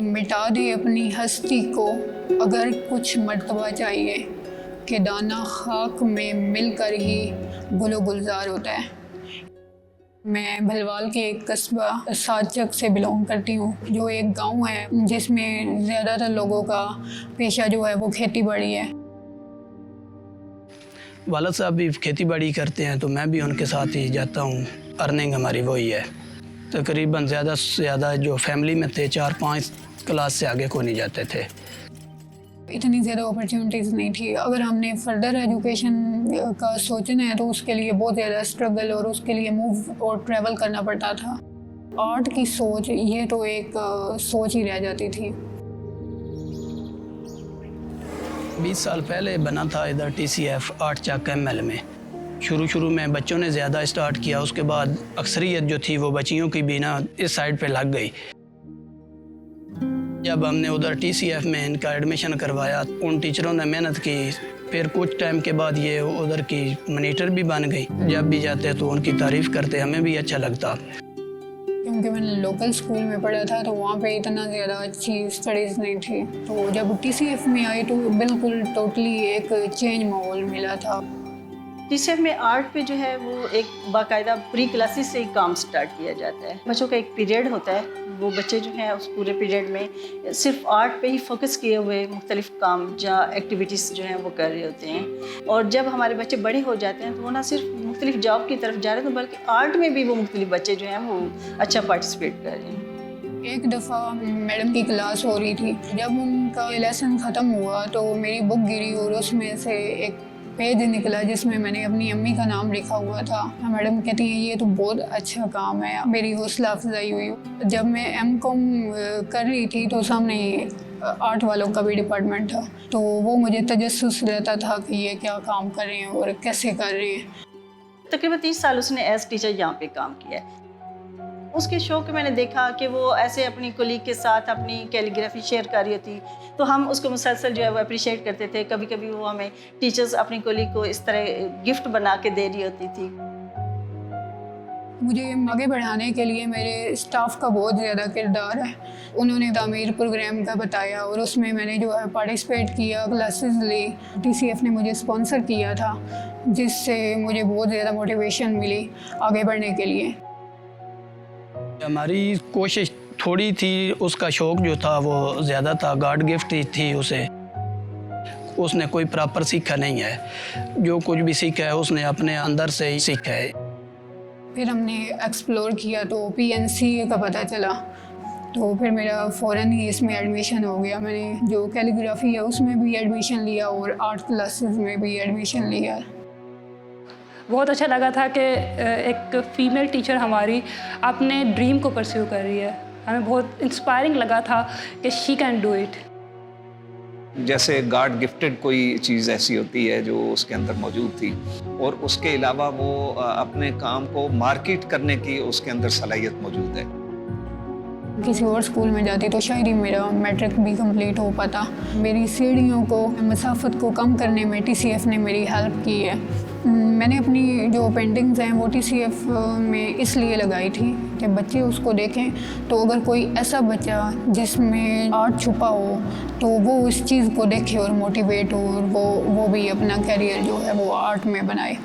मिटा दे अपनी हस्ती को अगर कुछ मर्तबा चाहिए कि दाना खाक में मिलकर ही गुलो गुलजार होता है। मैं भलवाल के एक कस्बा सादचक से बिलोंग करती हूँ, जो एक गांव है जिसमें ज़्यादातर लोगों का पेशा जो है वो खेती बाड़ी है। वालद साहब भी खेती बाड़ी करते हैं तो मैं भी उनके साथ ही जाता हूँ। अर्निंग हमारी वही है। तकरीबन ज़्यादा से ज़्यादा जो फैमिली में थे 4-5 क्लास से आगे को नहीं जाते थे। इतनी ज़्यादा अपॉर्चुनिटीज़ नहीं थी। अगर हमने फर्दर एजुकेशन का सोचना है तो उसके लिए बहुत ज़्यादा स्ट्रगल और उसके लिए मूव और ट्रैवल करना पड़ता था। आर्ट की सोच ये तो एक सोच ही रह जाती थी। 20 साल पहले बना था इधर TCF आर्ट चक ML में। शुरू में बच्चों ने ज़्यादा स्टार्ट किया, उसके बाद अक्सरियत जो थी वो बच्चियों की भी ना इस साइड पे लग गई। जब हमने उधर TCF में इनका एडमिशन करवाया, उन टीचरों ने मेहनत की, फिर कुछ टाइम के बाद ये उधर की मॉनिटर भी बन गई। जब भी जाते तो उनकी तारीफ़ करते, हमें भी अच्छा लगता। क्योंकि मैंने लोकल स्कूल में पढ़ा था तो वहाँ पे इतना ज़्यादा अच्छी स्टडीज़ नहीं थी, तो जब TCF में आई तो बिल्कुल टोटली एक चेंज माहौल मिला था। TCF में आर्ट पे जो है वो एक बाकायदा प्री क्लासेस से ही काम स्टार्ट किया जाता है। बच्चों का एक पीरियड होता है, वो बच्चे जो हैं उस पूरे पीरियड में सिर्फ आर्ट पे ही फोकस किए हुए मुख्तलिफ काम या एक्टिविटीज़ जो हैं वो कर रहे होते हैं। और जब हमारे बच्चे बड़े हो जाते हैं तो वो ना सिर्फ मुख्तलिफ जॉब की तरफ जा रहे हैं, तो बल्कि आर्ट में भी वो मुख्तलिफ बच्चे जो हैं वो अच्छा पार्टिसिपेट कर रहे हैं। एक दफ़ा मैडम की क्लास हो रही थी, जब उनका लेसन ख़त्म हुआ तो मेरी बुक गिरी और उसमें से एक पेज निकला जिसमें मैंने अपनी अम्मी का नाम लिखा हुआ था। मैडम कहती हैं ये तो बहुत अच्छा काम है। मेरी हौसला अफजाई हुई। जब मैं MCOM कर रही थी तो सामने आर्ट वालों का भी डिपार्टमेंट था, तो वो मुझे तजस्सुस रहता था कि ये क्या काम कर रहे हैं और कैसे कर रहे हैं। तकरीबन 30 साल उसने एज टीचर यहाँ पे काम किया है। उसके शो के मैंने देखा कि वो ऐसे अपनी कोलीग के साथ अपनी कैलीग्राफी शेयर कर रही होती, तो हम उसको मुसलसल जो है वो अप्रिशिएट करते थे। कभी कभी वो हमें टीचर्स अपनी कोलीग को इस तरह गिफ्ट बना के दे रही होती थी। मुझे आगे बढ़ाने के लिए मेरे स्टाफ का बहुत ज़्यादा किरदार है। उन्होंने तामीर प्रोग्राम का बताया और उसमें मैंने जो है पार्टिसिपेट किया, क्लासेस ली। TCF ने मुझे स्पॉन्सर किया था, जिससे मुझे बहुत ज़्यादा मोटिवेशन मिली आगे बढ़ने के लिए। हमारी कोशिश थोड़ी थी, उसका शौक़ जो था वो ज़्यादा था, गॉड गिफ्ट थी उसे। उसने कोई प्रॉपर सीखा नहीं है, जो कुछ भी सीखा है उसने अपने अंदर से ही सीखा है। फिर हमने एक्सप्लोर किया तो PNCA का पता चला, तो फिर मेरा फ़ौरन ही इसमें एडमिशन हो गया। मैंने जो कैलीग्राफी है उसमें भी एडमिशन लिया और आर्ट क्लासेस में भी एडमिशन लिया। बहुत अच्छा लगा था कि एक फ़ीमेल टीचर हमारी अपने ड्रीम को परस्यू कर रही है। हमें बहुत इंस्पायरिंग लगा था कि शी कैन डू इट। जैसे गॉड गिफ्टेड कोई चीज़ ऐसी होती है जो उसके अंदर मौजूद थी, और उसके अलावा वो अपने काम को मार्केट करने की उसके अंदर सलाहियत मौजूद है। किसी और स्कूल में जाती तो शायद ही मेरा मैट्रिक भी कंप्लीट हो पाता। मेरी सीढ़ियों को, मसाफत को कम करने में TCF ने मेरी हेल्प की है। मैंने अपनी जो पेंटिंग्स हैं वो TCF में इसलिए लगाई थी कि बच्चे उसको देखें, तो अगर कोई ऐसा बच्चा जिसमें आर्ट छुपा हो तो वो उस चीज़ को देखे और मोटिवेट हो और वो भी अपना करियर जो है वो आर्ट में बनाए।